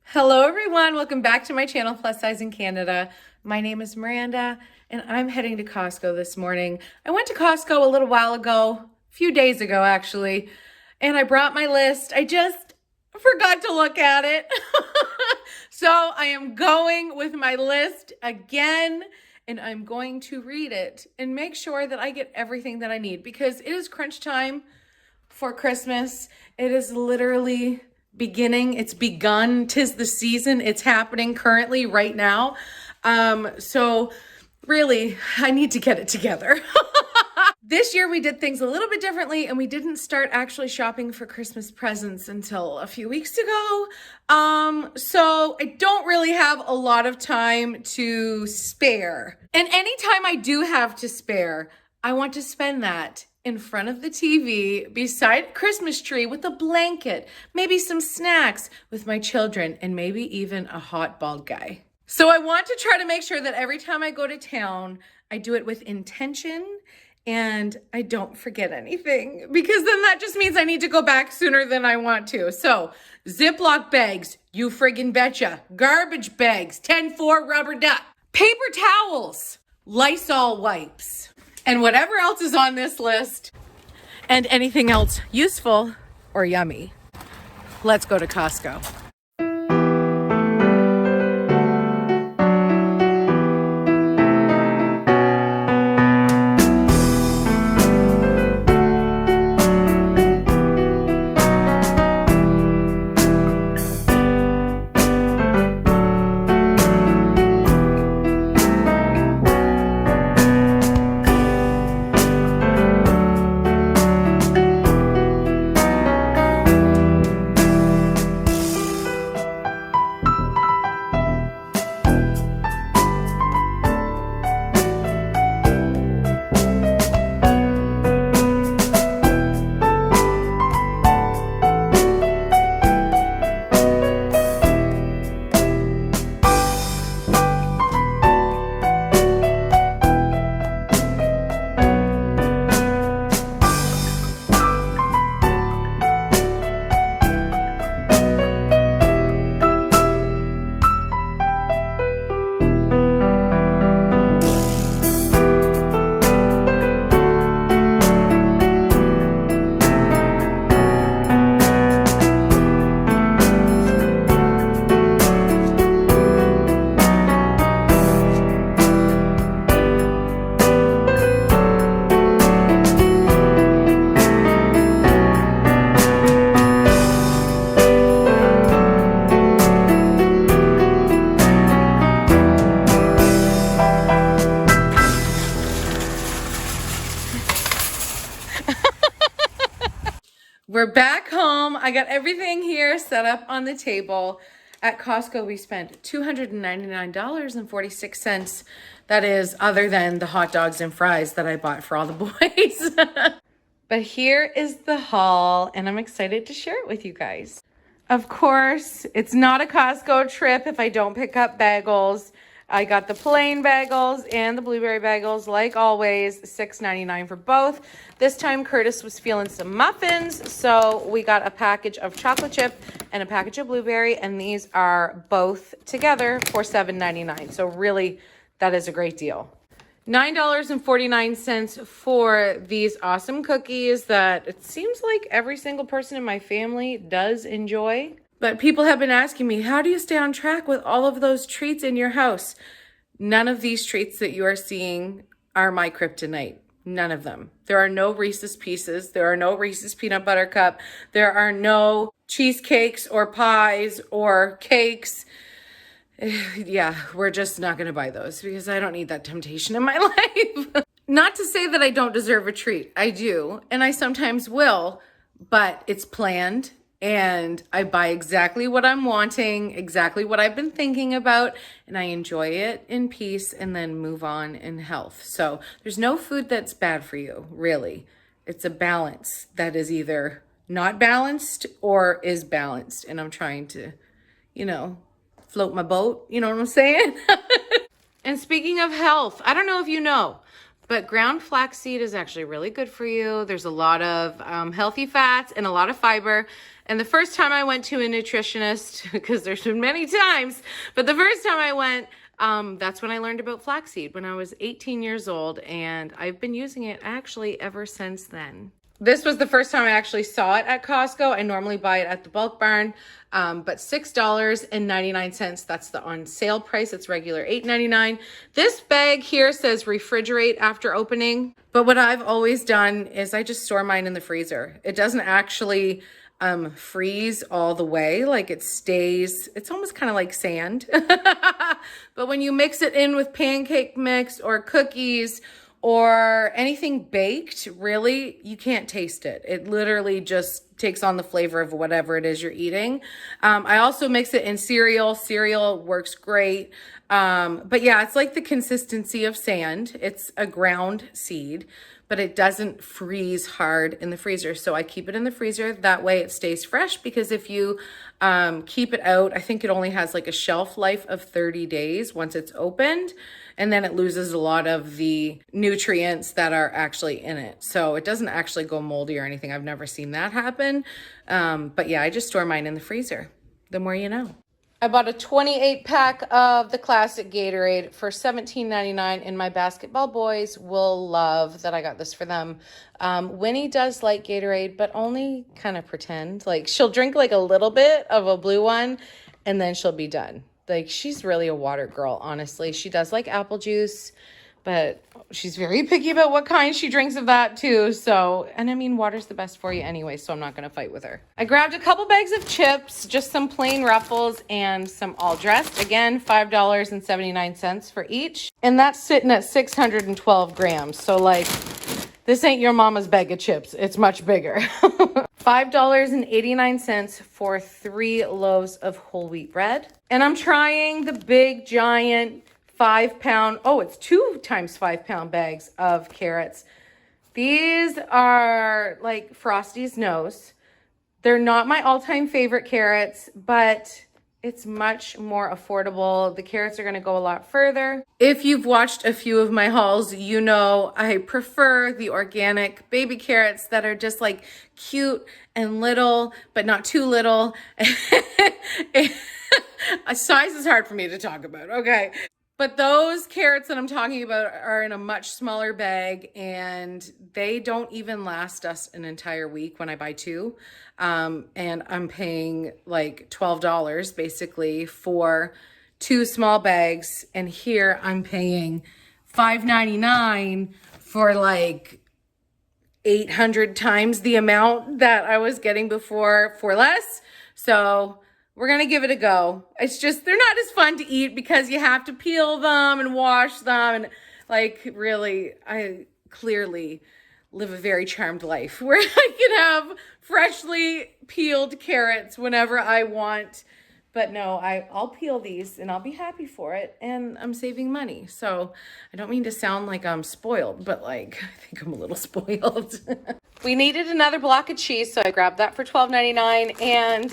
Hello everyone, welcome back to my channel, Plus Size in Canada. My name is Miranda and I'm heading to Costco this morning. I went to Costco a little while ago, a few days ago actually, and I brought my list. I just forgot to look at it. So I am going with my list again and I'm going to read it and make sure that I get everything that I need because it is crunch time for Christmas. It is literally beginning. It's begun. 'Tis the season. It's happening currently right now. So really, I need to get it together. This year we did things a little bit differently and we didn't start actually shopping for Christmas presents until a few weeks ago. So I don't really have a lot of time to spare. And anytime I do have to spare, I want to spend that in front of the TV beside a Christmas tree with a blanket, maybe some snacks with my children, and maybe even a hot bald guy. So I want to try to make sure that every time I go to town, I do it with intention and I don't forget anything because then that just means I need to go back sooner than I want to. So Ziploc bags, you friggin' betcha. Garbage bags, 10-4 rubber duck. Paper towels, Lysol wipes, and whatever else is on this list, and anything else useful or yummy. Let's go to Costco. We're back home. I got everything here set up on the table. At Costco, we spent $299.46. That is other than the hot dogs and fries that I bought for all the boys. But here is the haul, and I'm excited to share it with you guys. Of course, it's not a Costco trip if I don't pick up bagels. I got the plain bagels and the blueberry bagels, like always, $6.99 for both. This time, Curtis was feeling some muffins, so we got a package of chocolate chip and a package of blueberry, and these are both together for $7.99. So really, that is a great deal. $9.49 for these awesome cookies that it seems like every single person in my family does enjoy. But people have been asking me, how do you stay on track with all of those treats in your house? None of these treats that you are seeing are my kryptonite. None of them. There are no Reese's Pieces. There are no Reese's Peanut Butter Cup. There are no cheesecakes or pies or cakes. Yeah, we're just not going to buy those because I don't need that temptation in my life. Not to say that I don't deserve a treat. I do, and I sometimes will, but it's planned. And I buy exactly what I'm wanting, exactly what I've been thinking about, and I enjoy it in peace and then move on in health. So there's no food that's bad for you, really. It's a balance that is either not balanced or is balanced. And I'm trying to, float my boat. You know what I'm saying? And speaking of health, I don't know if you know, but ground flaxseed is actually really good for you. There's a lot of healthy fats and a lot of fiber. And the first time I went to a nutritionist, because there's been many times, but the first time I went, that's when I learned about flaxseed when I was 18 years old, and I've been using it actually ever since then. This was the first time I actually saw it at Costco. I normally buy it at the Bulk Barn, but $6.99. That's the on sale price. It's regular $8.99. This bag here says refrigerate after opening, but what I've always done is I just store mine in the freezer. It doesn't actually freeze all the way. Like it stays, it's almost kind of like sand. But when you mix it in with pancake mix or cookies or anything baked, really, you can't taste it. It literally just takes on the flavor of whatever it is you're eating. I also mix it in cereal. Cereal works great. But yeah, it's like the consistency of sand. It's a ground seed, but it doesn't freeze hard in the freezer. So I keep it in the freezer. That way it stays fresh, because if you keep it out, I think it only has like a shelf life of 30 days once it's opened. And then it loses a lot of the nutrients that are actually in it. So it doesn't actually go moldy or anything. I've never seen that happen. But yeah, I just store mine in the freezer. The more you know. I bought a 28 pack of the classic Gatorade for $17.99, and my basketball boys will love that I got this for them. Winnie does like Gatorade, but only kind of pretend. Like she'll drink like a little bit of a blue one and then she'll be done. Like she's really a water girl, honestly. She does like apple juice, but she's very picky about what kind she drinks of that too. So, and I mean, water's the best for you anyway, so I'm not going to fight with her. I grabbed a couple bags of chips, just some plain Ruffles and some all dressed. Again, $5.79 for each. And that's sitting at 612 grams. So like, this ain't your mama's bag of chips. It's much bigger. $5.89 for 3 loaves of whole wheat bread. And I'm trying the big giant 5-pound, oh, it's 2 times 5-pound bags of carrots. These are like Frosty's nose. They're not my all-time favorite carrots, but it's much more affordable. The carrots are going to go a lot further. If you've watched a few of my hauls, you know I prefer the organic baby carrots that are just like cute and little, but not too little. Size is hard for me to talk about, okay? But those carrots that I'm talking about are in a much smaller bag, and they don't even last us an entire week when I buy 2. And I'm paying like $12 basically for 2 small bags. And here I'm paying $5.99 for like 800 times the amount that I was getting before for less. So we're going to give it a go. It's just, they're not as fun to eat because you have to peel them and wash them. And like, really, I clearly live a very charmed life where I can have freshly peeled carrots whenever I want. But no, I'll peel these and I'll be happy for it. And I'm saving money. So I don't mean to sound like I'm spoiled, but like, I think I'm a little spoiled. We needed another block of cheese, so I grabbed that for $12.99. And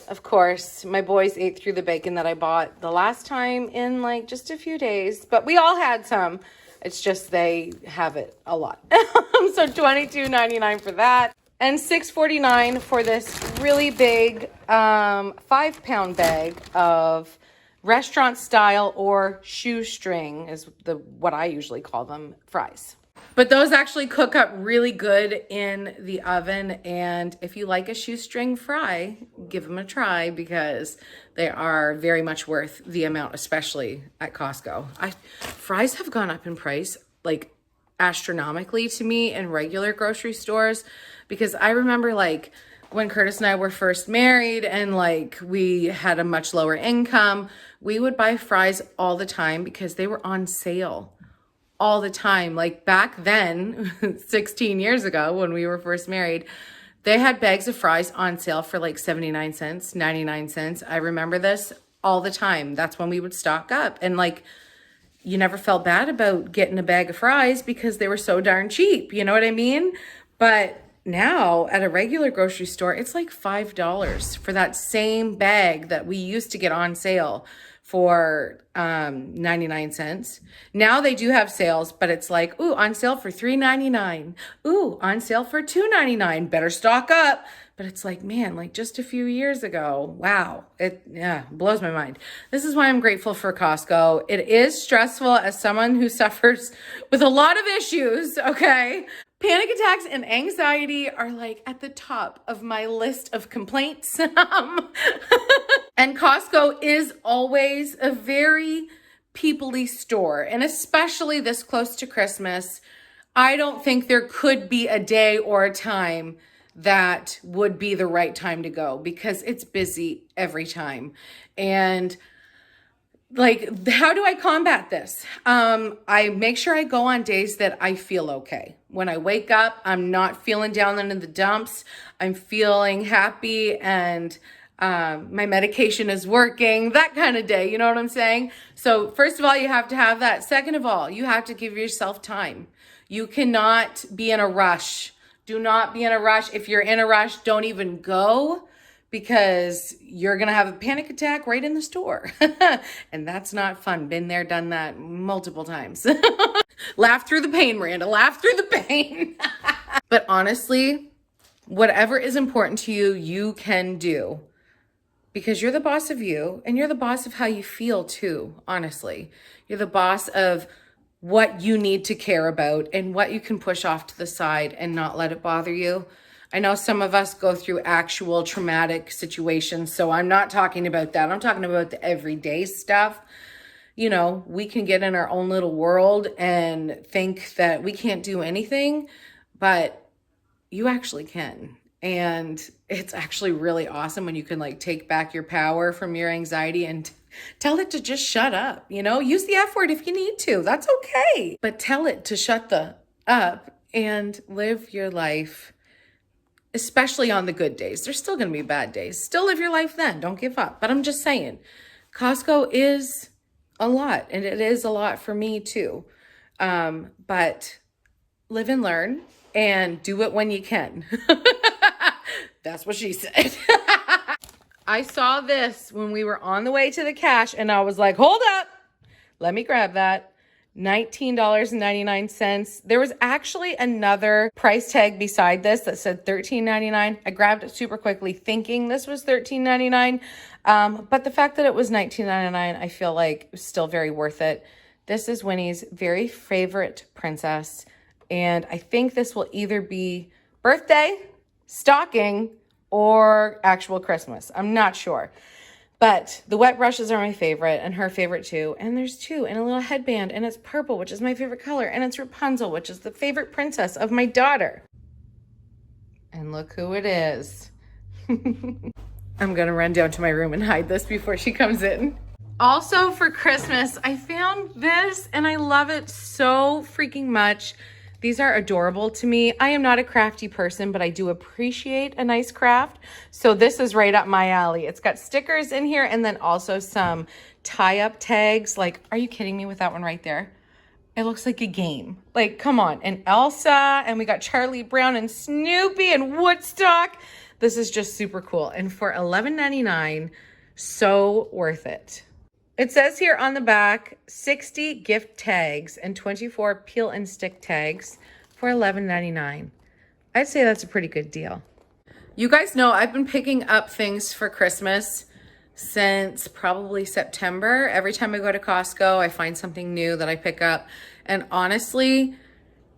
of course, my boys ate through the bacon that I bought the last time in like just a few days, but we all had some. It's just they have it a lot. So $22.99 for that, and $6.49 for this really big 5-pound bag of restaurant style or shoestring is what I usually call them, fries. But those actually cook up really good in the oven. And if you like a shoestring fry, give them a try because they are very much worth the amount, especially at Costco. Fries have gone up in price like astronomically to me in regular grocery stores, because I remember like when Curtis and I were first married and like we had a much lower income, we would buy fries all the time because they were on sale. All the time. Like back then, 16 years ago when we were first married, they had bags of fries on sale for like 79 cents, 99 cents. I remember this all the time. That's when we would stock up. And like, you never felt bad about getting a bag of fries because they were so darn cheap. You know what I mean? But now at a regular grocery store, it's like $5 for that same bag that we used to get on sale for 99 cents. Now they do have sales, but it's like, ooh, on sale for $3.99. Ooh, on sale for $2.99. Better stock up. But it's like, man, like just a few years ago, wow, it blows my mind. This is why I'm grateful for Costco. It is stressful as someone who suffers with a lot of issues, okay? Panic attacks and anxiety are like at the top of my list of complaints. And Costco is always a very people-y store, and especially this close to Christmas, I don't think there could be a day or a time that would be the right time to go because it's busy every time. And like, how do I combat this? I make sure I go on days that I feel okay. When I wake up, I'm not feeling down into the dumps. I'm feeling happy and my medication is working, that kind of day. You know what I'm saying? So first of all, you have to have that. Second of all, you have to give yourself time. You cannot be in a rush. Do not be in a rush. If you're in a rush, don't even go because you're going to have a panic attack right in the store. And that's not fun. Been there, done that multiple times. Laugh through the pain, Miranda. Laugh through the pain. But honestly, whatever is important to you, you can do. Because you're the boss of you and you're the boss of how you feel too, honestly. You're the boss of what you need to care about and what you can push off to the side and not let it bother you. I know some of us go through actual traumatic situations, so I'm not talking about that. I'm talking about the everyday stuff. You know, we can get in our own little world and think that we can't do anything, but you actually can. And it's actually really awesome when you can like take back your power from your anxiety and tell it to just shut up, you know, use the F word if you need to, that's okay. But tell it to shut the up and live your life, especially on the good days. There's still going to be bad days. Still live your life then. Don't give up. But I'm just saying, Costco is a lot and it is a lot for me too. But live and learn and do it when you can. That's what she said. I saw this when we were on the way to the cash and I was like, hold up, let me grab that. $19.99. There was actually another price tag beside this that said $13.99. I grabbed it super quickly thinking this was $13.99. But the fact that it was $19.99, I feel like was still very worth it. This is Winnie's very favorite princess. And I think this will either be birthday, stocking, or actual Christmas. I'm not sure. But the wet brushes are my favorite and her favorite too. And there's two and a little headband and it's purple, which is my favorite color. And it's Rapunzel, which is the favorite princess of my daughter. And look who it is. I'm gonna run down to my room and hide this before she comes in. Also for Christmas, I found this and I love it so freaking much. These are adorable to me. I am not a crafty person, but I do appreciate a nice craft. So this is right up my alley. It's got stickers in here and then also some tie-up tags. Like, are you kidding me with that one right there? It looks like a game. Like, come on. And Elsa, and we got Charlie Brown and Snoopy and Woodstock. This is just super cool. And for $11.99, so worth it. It says here on the back, 60 gift tags and 24 peel and stick tags for $11.99. I'd say that's a pretty good deal. You guys know I've been picking up things for Christmas since probably September. Every time I go to Costco, I find something new that I pick up. And honestly,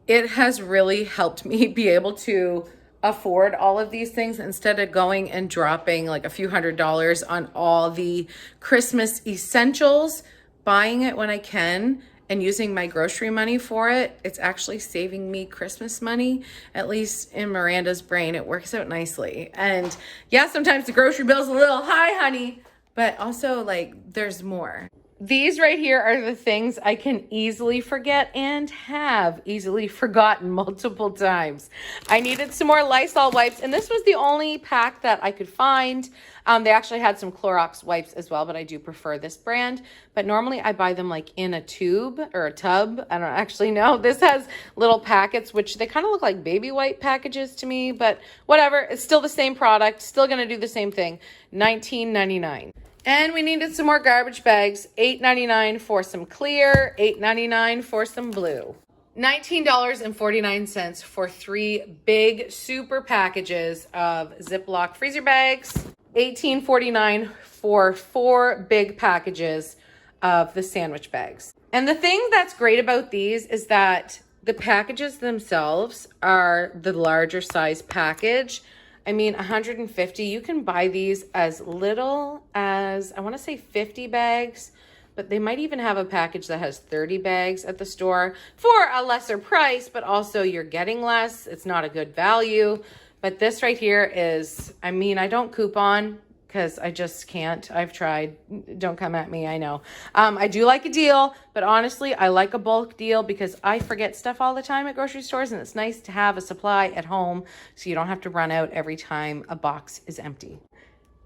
it has really helped me be able to afford all of these things instead of going and dropping like a few $100s on all the Christmas essentials, buying it when I can and using my grocery money for it. It's actually saving me Christmas money, at least in Miranda's brain. It works out nicely. And yeah, sometimes the grocery bill's a little high, honey, but also like there's more. These right here are the things I can easily forget and have easily forgotten multiple times. I needed some more Lysol wipes, and this was the only pack that I could find. They actually had some Clorox wipes as well, but I do prefer this brand. But normally I buy them like in a tube or a tub. I don't actually know. This has little packets, which they kind of look like baby wipe packages to me, but whatever. It's still the same product, still going to do the same thing. $19.99. And we needed some more garbage bags, $8.99 for some clear, $8.99 for some blue. $19.49 for 3 big super packages of Ziploc freezer bags. $18.49 for 4 big packages of the sandwich bags. And the thing that's great about these is that the packages themselves are the larger size package. I mean, 150, you can buy these as little as, I want to say 50 bags, but they might even have a package that has 30 bags at the store for a lesser price, but also you're getting less. It's not a good value. But this right here is, I mean, I don't coupon because I just can't. I've tried. Don't come at me, I know. I do like a deal, but honestly, I like a bulk deal because I forget stuff all the time at grocery stores, and it's nice to have a supply at home so you don't have to run out every time a box is empty.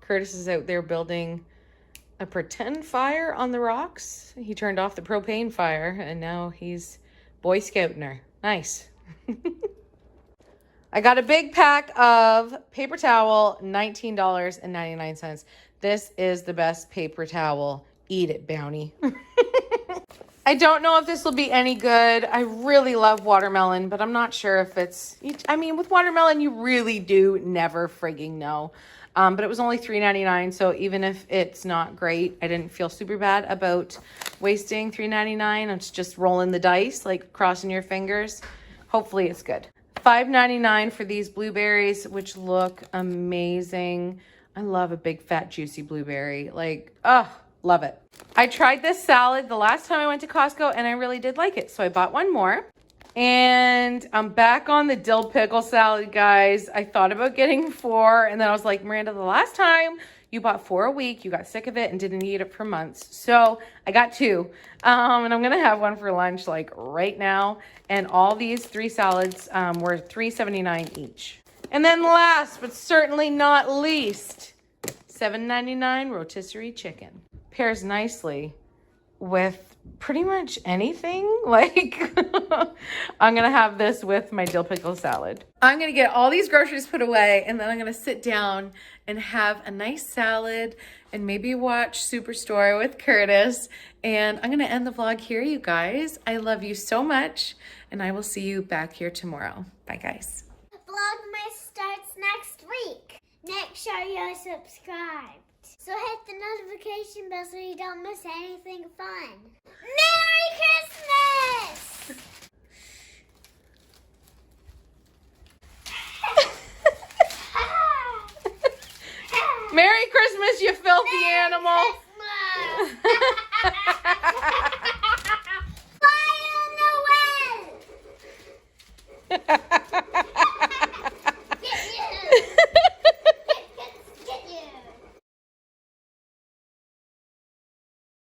Curtis is out there building a pretend fire on the rocks. He turned off the propane fire, and now he's Boy Scouting her. Nice. I got a big pack of paper towel, $19.99. This is the best paper towel. Eat it, Bounty. I don't know if this will be any good. I really love watermelon, but I'm not sure if it's... I mean, with watermelon, you really do never frigging know. But it was only $3.99, so even if it's not great, I didn't feel super bad about wasting $3.99. It's just rolling the dice, like crossing your fingers. Hopefully it's good. $5.99 for these blueberries, which look amazing. I love a big, fat, juicy blueberry. Like, oh, love it. I tried this salad the last time I went to Costco, and I really did like it. So I bought one more. And I'm back on the dill pickle salad, guys. I thought about getting 4, and then I was like, Miranda, the last time you bought 4 a week, you got sick of it and didn't eat it for months. So I got 2, and I'm gonna have one for lunch like right now. And all these 3 salads were $3.79 each. And then last but certainly not least, $7.99 rotisserie chicken. Pairs nicely with pretty much anything. Like, I'm gonna have this with my dill pickle salad. I'm gonna get all these groceries put away, and then I'm gonna sit down and have a nice salad and maybe watch Superstore with Curtis. And I'm gonna end the vlog here, you guys. I love you so much, and I will see you back here tomorrow. Bye, guys. Vlogmas starts next week. Make sure you're subscribed. So hit the notification bell so you don't miss anything fun. Merry Christmas!